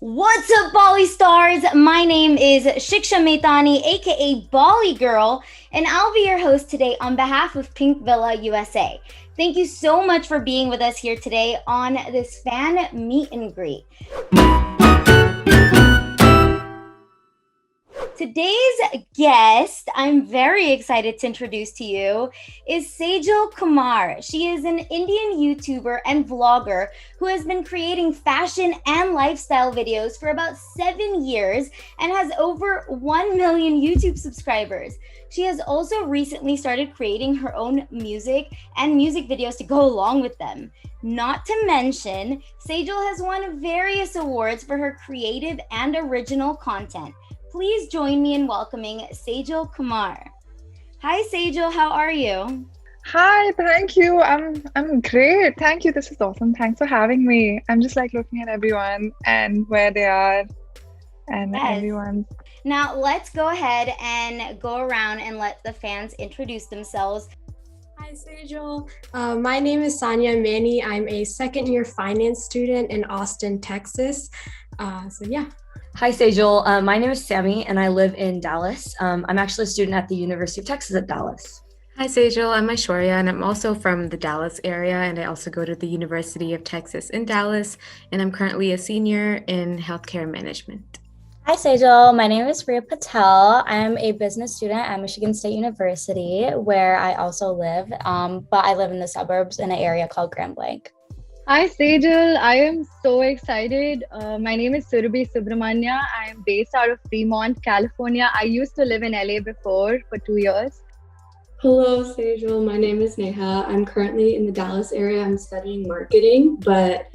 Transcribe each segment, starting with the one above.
What's up, Bali stars? My name is Shiksha Maitani, aka Bali Girl, and I'll be your host today on behalf of Pinkvilla, USA. Thank you so much for being with us here today on this fan meet and greet. Today's guest, I'm very excited to introduce to you, is Sejal Kumar. She is an Indian YouTuber and vlogger who has been creating fashion and lifestyle videos for about 7 years and has over 1 million YouTube subscribers. She has also recently started creating her own music and music videos to go along with them. Not to mention, Sejal has won various awards for her creative and original content. Please join me in welcoming Sejal Kumar. Hi Sejal, how are you? Hi, thank you. I'm great. Thank you. This is awesome. Thanks for having me. I'm just like looking at everyone and where they are and everyone. Now let's go ahead and go around and let the fans introduce themselves. Hi Sejal. My name is Sanya Mani. I'm a second-year finance student in Austin, Texas. Hi, Sejal. My name is Sammy, and I live in Dallas. I'm actually a student at the University of Texas at Dallas. Hi, Sejal. I'm Aishwarya, and I'm also from the Dallas area, and I also go to the University of Texas in Dallas, and I'm currently a senior in healthcare management. Hi, Sejal. My name is Priya Patel. I'm a business student at Michigan State University, where I also live, but I live in the suburbs in an area called Grand Blanc. Hi, Sejal. I am so excited. My name is Surabhi Subramanya. I am based out of Fremont, California. I used to live in LA before for 2 years. Hello, Sejal. My name is Neha. I'm currently in the Dallas area. I'm studying marketing, but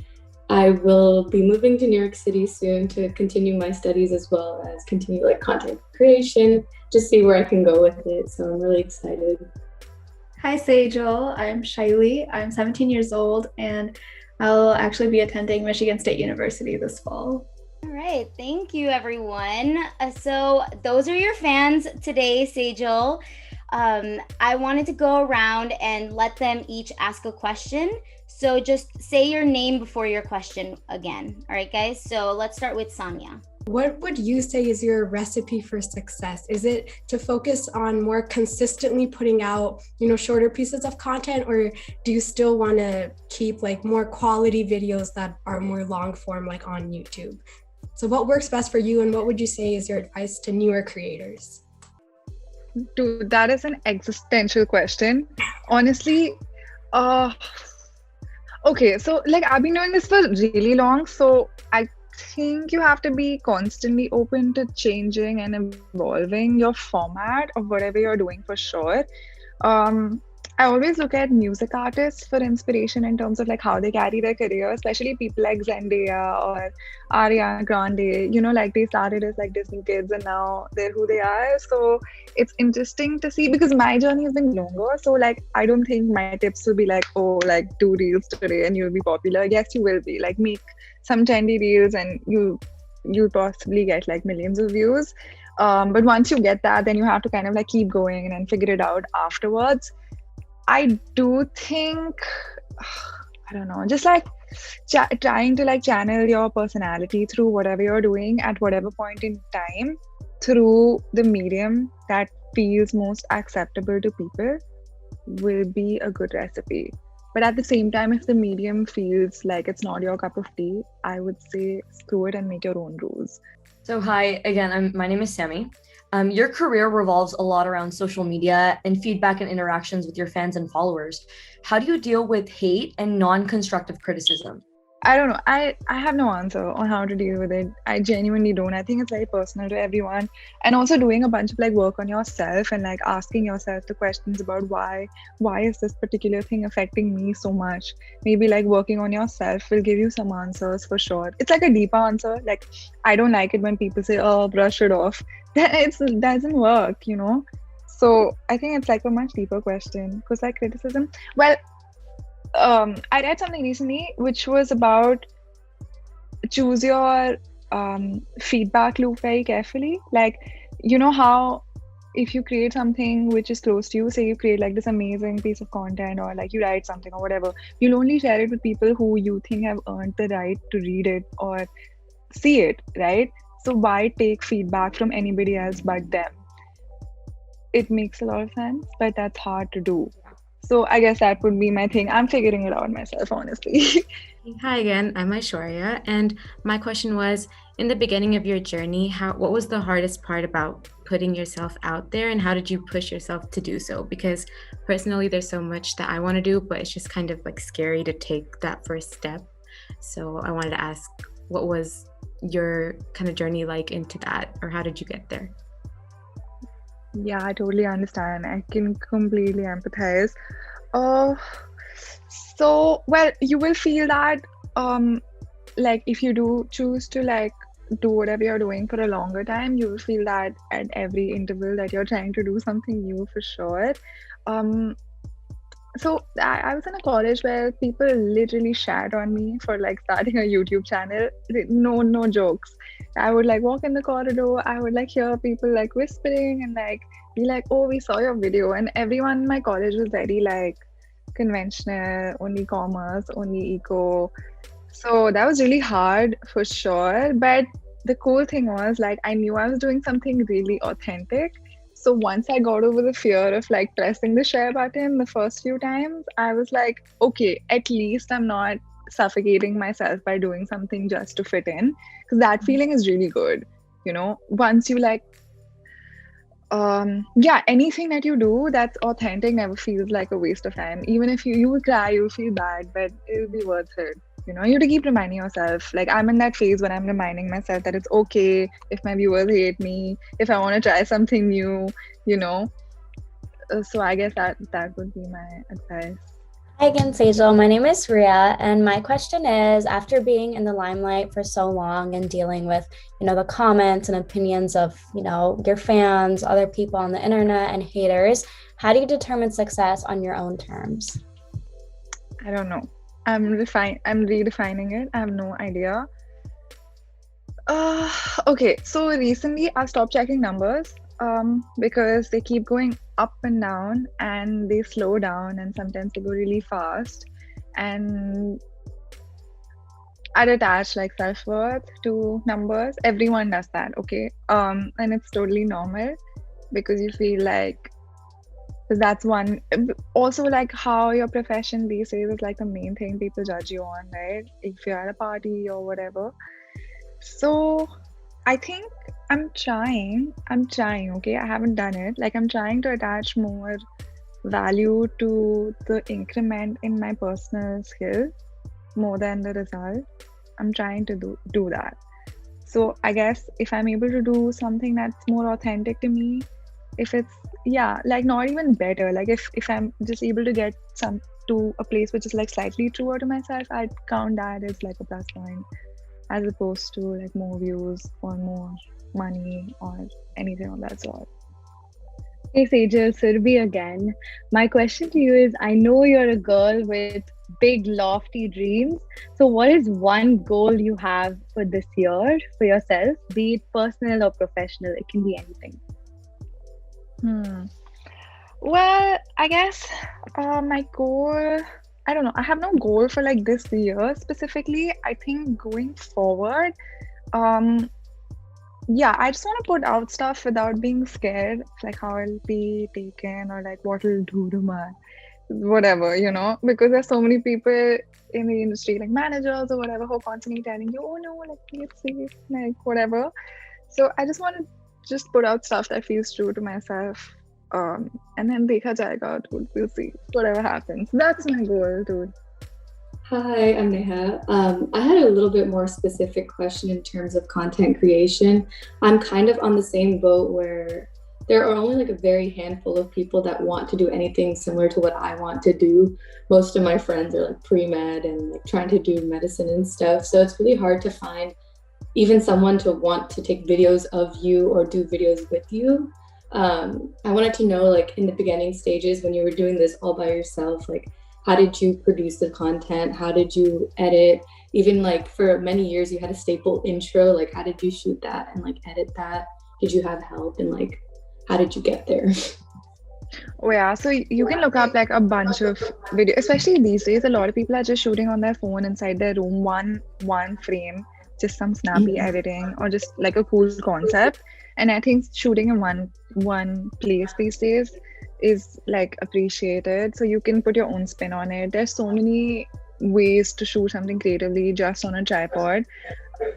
I will be moving to New York City soon to continue my studies as well as continue content creation, just see where I can go with it. So I'm really excited. Hi, Sejal. I'm Shaili. I'm 17 years old, and I'll actually be attending Michigan State University this fall. All right, thank you, everyone. So those are your fans today, Sejal. I wanted to go around and let them each ask a question. So just say your name before your question again. All right, guys? So let's start with Sanya. What would you say is your recipe for success? Is it to focus on more consistently putting out, shorter pieces of content, or do you still want to keep more quality videos that are more long form on YouTube? So what works best for you, and what would you say is your advice to newer creators? Dude, that is an existential question. Honestly, okay, so I've been doing this for really long, so I think you have to be constantly open to changing and evolving your format of whatever you're doing for sure. I always look at music artists for inspiration in terms of how they carry their career, especially people like Zendaya or Ariana Grande. They started as Disney kids and now they're who they are. So it's interesting to see because my journey has been longer. So I don't think my tips will be do reels today and you'll be popular. Yes, you will be. Make some trendy reels and you'll possibly get millions of views. But once you get that, then you have to kind of keep going and then figure it out afterwards. I do think, I don't know, just trying to channel your personality through whatever you're doing at whatever point in time through the medium that feels most acceptable to people will be a good recipe. But at the same time, if the medium feels like it's not your cup of tea, I would say screw it and make your own rules. So hi, again, my name is Sammy. Your career revolves a lot around social media and feedback and interactions with your fans and followers. How do you deal with hate and non-constructive criticism? I don't know. I have no answer on how to deal with it. I genuinely don't. I think it's very personal to everyone. And also doing a bunch of work on yourself and asking yourself the questions about why is this particular thing affecting me so much? Maybe working on yourself will give you some answers for sure. It's a deeper answer. I don't like it when people say, oh, brush it off. It doesn't work, So I think it's a much deeper question because criticism, well, I read something recently which was about choose your feedback loop very carefully. How if you create something which is close to you, say you create this amazing piece of content or you write something or whatever, you'll only share it with people who you think have earned the right to read it or see it, right? So why take feedback from anybody else but them? It makes a lot of sense, but that's hard to do. So I guess that would be my thing. I'm figuring it out myself, honestly. Hi again, I'm Aishwarya, and my question was, in the beginning of your journey, what was the hardest part about putting yourself out there, and how did you push yourself to do so? Because personally, there's so much that I want to do, but it's just kind of like scary to take that first step. So I wanted to ask, what was your kind of journey like into that, or how did you get there? Yeah, I totally understand. I can completely empathize. Uh, well, you will feel that, like if you do choose to like do whatever you're doing for a longer time, you will feel that at every interval that you're trying to do something new for sure. Um, so I was in a college where people literally shat on me for like starting a YouTube channel. No jokes. I would like walk in the corridor, I would like hear people like whispering and like be like, oh, we saw your video. And everyone in my college was very like conventional, only commerce, only eco. So that was really hard for sure. But the cool thing was like I knew I was doing something really authentic. So once I got over the fear of like pressing the share button the first few times, I was like, okay, at least I'm not suffocating myself by doing something just to fit in. Because that feeling is really good. You know, once you like, yeah, anything that you do that's authentic never feels like a waste of time. Even if you will cry, you'll feel bad, but it'll be worth it. You know, you have to keep reminding yourself. Like I'm in that phase when I'm reminding myself that it's okay if my viewers hate me, if I want to try something new, you know. So I guess that would be my advice. Hi again, Sejal. My name is Ria, and my question is, after being in the limelight for so long and dealing with, the comments and opinions of, your fans, other people on the internet and haters, how do you determine success on your own terms? I don't know. I'm redefining it. I have no idea. Okay, so recently I've stopped checking numbers because they keep going up and down, and they slow down, and sometimes they go really fast, and I'd attach like self-worth to numbers. Everyone does that, okay? And it's totally normal because you feel like that's one. Also, like how your profession these days is like the main thing people judge you on, right? If you're at a party or whatever. So I think I'm trying, okay? I haven't done it. Like I'm trying to attach more value to the increment in my personal skill more than the result. I'm trying to do that. So I guess if I'm able to do something that's more authentic to me, if it's, yeah, like not even better, like if I'm just able to get some to a place which is like slightly truer to myself, I'd count that as like a plus point, as opposed to like more views or more money or anything of that sort. Hey Sejal, Surbi again. My question to you is, I know you're a girl with big lofty dreams. So what is one goal you have for this year for yourself, be it personal or professional? It can be anything. Well, I guess my goal, I don't know. I have no goal for like this year specifically. I think going forward, yeah, I just want to put out stuff without being scared, like how I'll be taken or like what it'll do to my whatever, because there's so many people in the industry, like managers or whatever, who are constantly telling you, oh no, like play it safe, like whatever. So I just want to just put out stuff that feels true to myself. And then dekha jayega, dude. We'll see whatever happens. That's my goal, dude. Hi, I'm Neha. I had a little bit more specific question in terms of content creation. I'm kind of on the same boat where there are only like a very handful of people that want to do anything similar to what I want to do. Most of my friends are like pre-med and like trying to do medicine and stuff. So it's really hard to find even someone to want to take videos of you or do videos with you. I wanted to know, like in the beginning stages when you were doing this all by yourself, like how did you produce the content? How did you edit? Even like for many years you had a staple intro, like how did you shoot that and like edit that? Did you have help, and like how did you get there? Oh yeah, so you can look up like a bunch of videos, especially these days. A lot of people are just shooting on their phone inside their room, one frame just some snappy editing or just like a cool concept. And I think shooting in one place these days is like appreciated. So you can put your own spin on it. There's so many ways to shoot something creatively just on a tripod.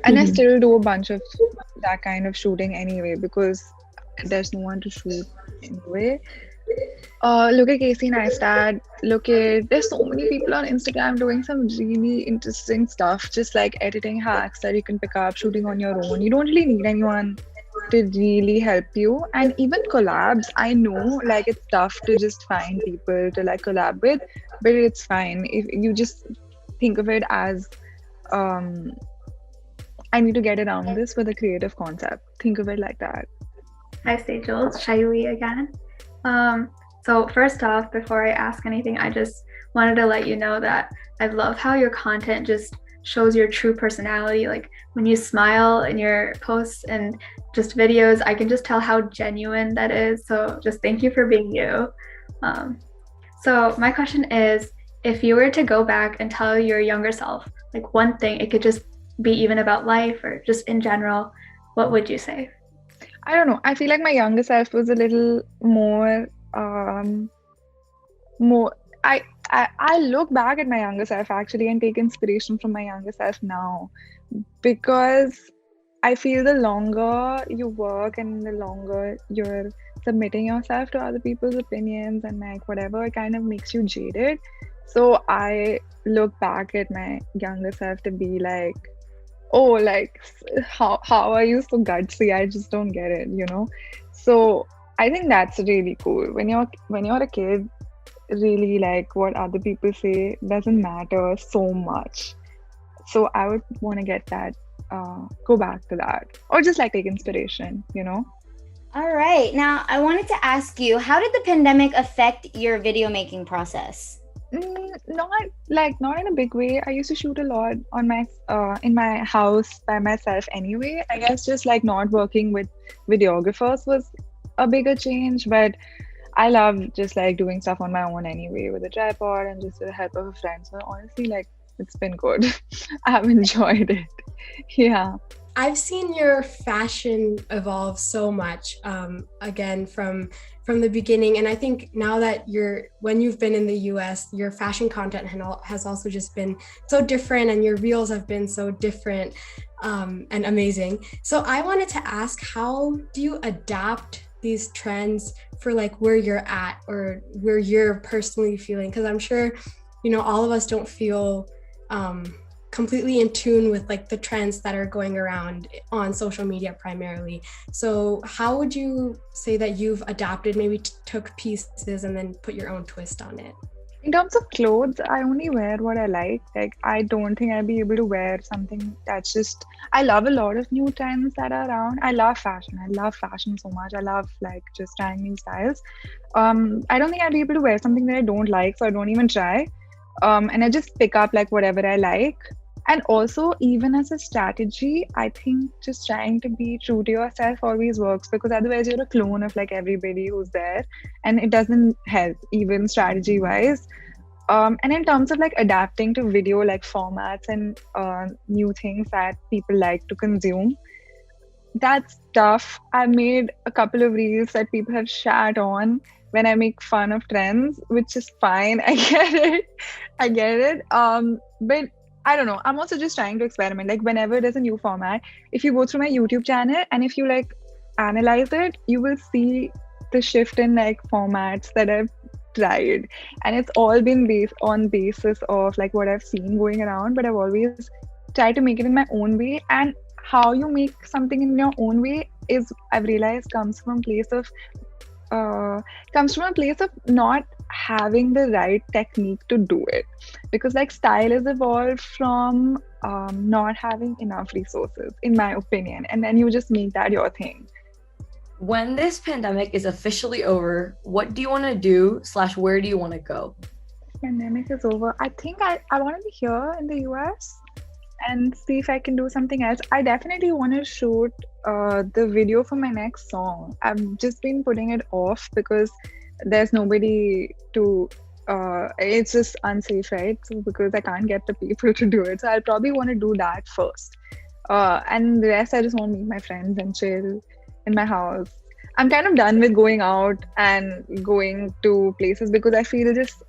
And I still do a bunch of that kind of shooting anyway because there's no one to shoot anyway. Look at Casey Neistat. There's so many people on Instagram doing some really interesting stuff, just like editing hacks that you can pick up, shooting on your own. You don't really need anyone to really help you. And even collabs, I know like it's tough to just find people to like collab with, but it's fine if you just think of it as I need to get around this with a creative concept. Think of it like that. Hi, Sejals. Shaili again. So first off, before I ask anything, I just wanted to let you know that I love how your content just shows your true personality. Like when you smile in your posts and just videos, I can just tell how genuine that is. So just thank you for being you. So my question is, if you were to go back and tell your younger self, like one thing, it could just be even about life or just in general, what would you say? I don't know. I feel like my younger self was a little more I look back at my younger self actually and take inspiration from my younger self now, because I feel the longer you work and the longer you're submitting yourself to other people's opinions and like whatever, it kind of makes you jaded. So I look back at my younger self to be like, oh, like how are you so gutsy? I just don't get it, you know? So I think that's really cool. When you're a kid, really like what other people say doesn't matter so much. So I would want to get that, go back to that, or just like take inspiration, you know? All right. Now, I wanted to ask you, how did the pandemic affect your video making process? Not in a big way. I used to shoot a lot on my in my house by myself anyway. I guess just like not working with videographers was a bigger change, but I love just like doing stuff on my own anyway with a tripod and just with the help of a friend. So honestly, like it's been good. I've enjoyed it. Yeah. I've seen your fashion evolve so much, again, from the beginning. And I think now that when you've been in the US, your fashion content has also just been so different, and your reels have been so different and amazing. So I wanted to ask, how do you adapt these trends for like where you're at or where you're personally feeling? Because I'm sure, all of us don't feel completely in tune with like the trends that are going around on social media primarily. So how would you say that you've adapted, maybe took pieces and then put your own twist on it? In terms of clothes, I only wear what I like. Like, I don't think I'd be able to wear something that's just... I love a lot of new trends that are around. I love fashion. I love fashion so much. I love like just trying new styles. I don't think I'd be able to wear something that I don't like, so I don't even try. And I just pick up like whatever I like. And also, even as a strategy, I think just trying to be true to yourself always works, because otherwise you're a clone of like everybody who's there, and it doesn't help even strategy wise. And in terms of like adapting to video like formats and new things that people like to consume, that's tough. I've made a couple of reels that people have shat on when I make fun of trends, which is fine. I get it. But I don't know. I'm also just trying to experiment. Like whenever there's a new format, if you go through my YouTube channel and if you like analyze it, you will see the shift in like formats that I've tried. And it's all been based on basis of like what I've seen going around, but I've always tried to make it in my own way. And how you make something in your own way is, I've realized, comes from a place of not having the right technique to do it, because like style has evolved from not having enough resources, in my opinion, and then you just make that your thing. When this pandemic is officially over, what do you want to do / where do you want to go? Pandemic is over. I think I want to be here in the US and see if I can do something else. I definitely want to shoot the video for my next song. I've just been putting it off because there's nobody to, it's just unsafe, right? So because I can't get the people to do it. So I'll probably want to do that first. And the rest, I just want to meet my friends and chill in my house. I'm kind of done with going out and going to places because I feel just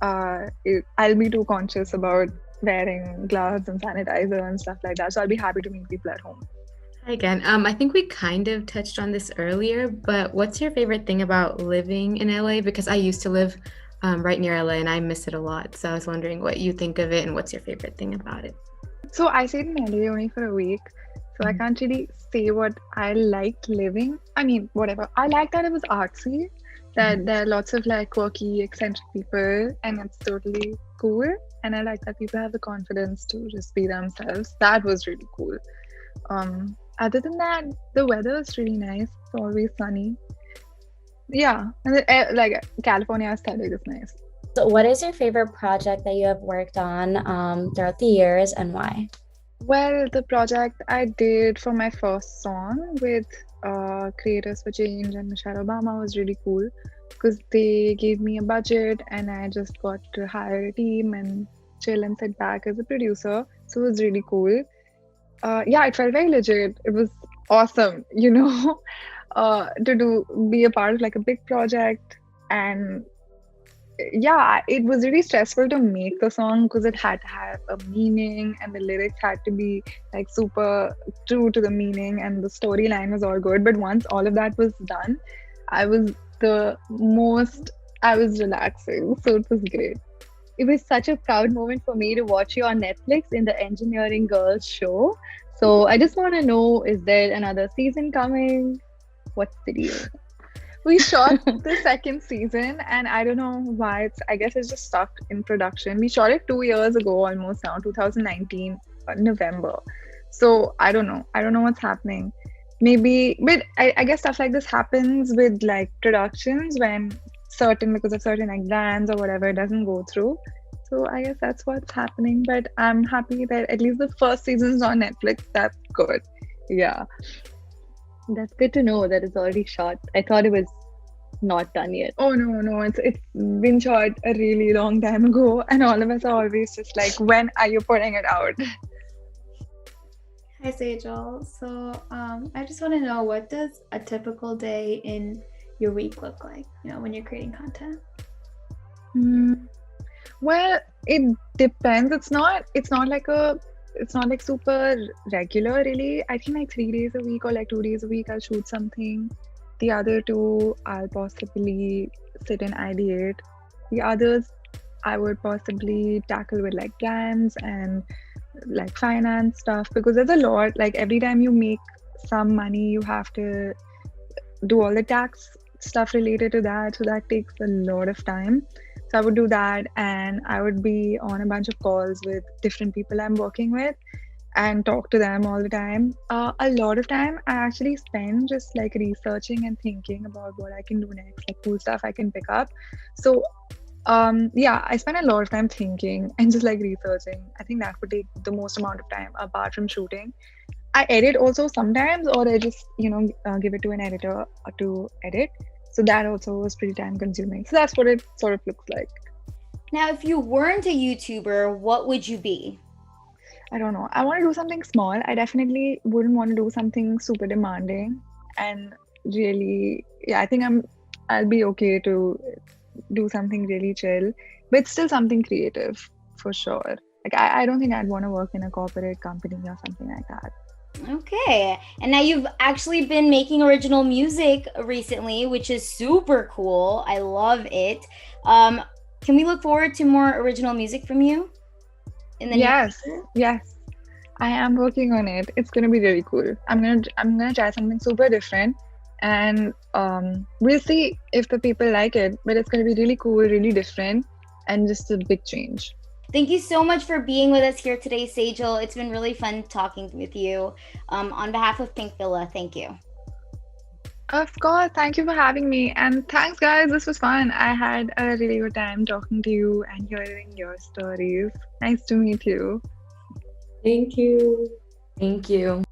I'll be too conscious about wearing gloves and sanitizer and stuff like that. So I'll be happy to meet people at home. Hi again. I think we kind of touched on this earlier, but what's your favorite thing about living in LA? Because I used to live right near LA and I miss it a lot. So I was wondering what you think of it and what's your favorite thing about it. So I stayed in LA only for a week. So I can't really say what I liked living. I mean, whatever. I like that it was artsy, that there are lots of like quirky, eccentric people, and it's totally cool. And I like that people have the confidence to just be themselves. That was really cool. Other than that, the weather is really nice. It's always sunny. Yeah, and like California aesthetic is nice. So what is your favorite project that you have worked on throughout the years and why? Well, the project I did for my first song with Creators for Change and Michelle Obama was really cool because they gave me a budget and I just got to hire a team and chill and sit back as a producer. So it was really cool. Yeah, it felt very legit. It was awesome, be a part of like a big project. And yeah, it was really stressful to make the song because it had to have a meaning and the lyrics had to be like super true to the meaning and the storyline was all good. But once all of that was done, I was relaxing. So it was great. It was such a proud moment for me to watch you on Netflix in the Engineering Girls show. So I just want to know, is there another season coming? What's the deal? We shot the second season and I don't know why I guess it's just stuck in production. We shot it 2 years ago almost now, 2019, November. So I don't know what's happening. Maybe, but I guess stuff like this happens with like productions when because of certain like brands or whatever, it doesn't go through. So I guess that's what's happening. But I'm happy that at least the first season's on Netflix. That's good. Yeah. That's good to know that it's already shot. I thought it was not done yet. Oh no, it's been shot a really long time ago, and all of us are always just like, when are you putting it out? Hi Sejal. So I just want to know, what does a typical day in your week look like, when you're creating content? Well, it depends. It's not like super regular really. I think like 3 days a week or like 2 days a week I'll shoot something. The other 2 I'll possibly sit and ideate. The others I would possibly tackle with like plans and like finance stuff, because there's a lot, like every time you make some money you have to do all the tax stuff related to that, so that takes a lot of time. So I would do that, and I would be on a bunch of calls with different people I'm working with and talk to them all the time. A lot of time I actually spend just like researching and thinking about what I can do next, like cool stuff I can pick up. So yeah, I spend a lot of time thinking and just like researching. I think that would take the most amount of time apart from shooting. I edit also sometimes, or I just give it to an editor to edit. So that also was pretty time consuming. So that's what it sort of looks like. Now, if you weren't a YouTuber, what would you be? I don't know. I want to do something small. I definitely wouldn't want to do something super demanding. And really, yeah, I think I'll be okay to do something really chill, but still something creative for sure. Like I don't think I'd want to work in a corporate company or something like that. Okay. And now you've actually been making original music recently, which is super cool. I love it. Can we look forward to more original music from you in the near future? Yes. I am working on it. It's gonna be really cool. I'm gonna try something super different, and we'll see if the people like it. But it's gonna be really cool, really different, and just a big change. Thank you so much for being with us here today, Sejal. It's been really fun talking with you. On behalf of Pinkvilla, thank you. Of course, thank you for having me. And thanks, guys. This was fun. I had a really good time talking to you and hearing your stories. Nice to meet you. Thank you. Thank you.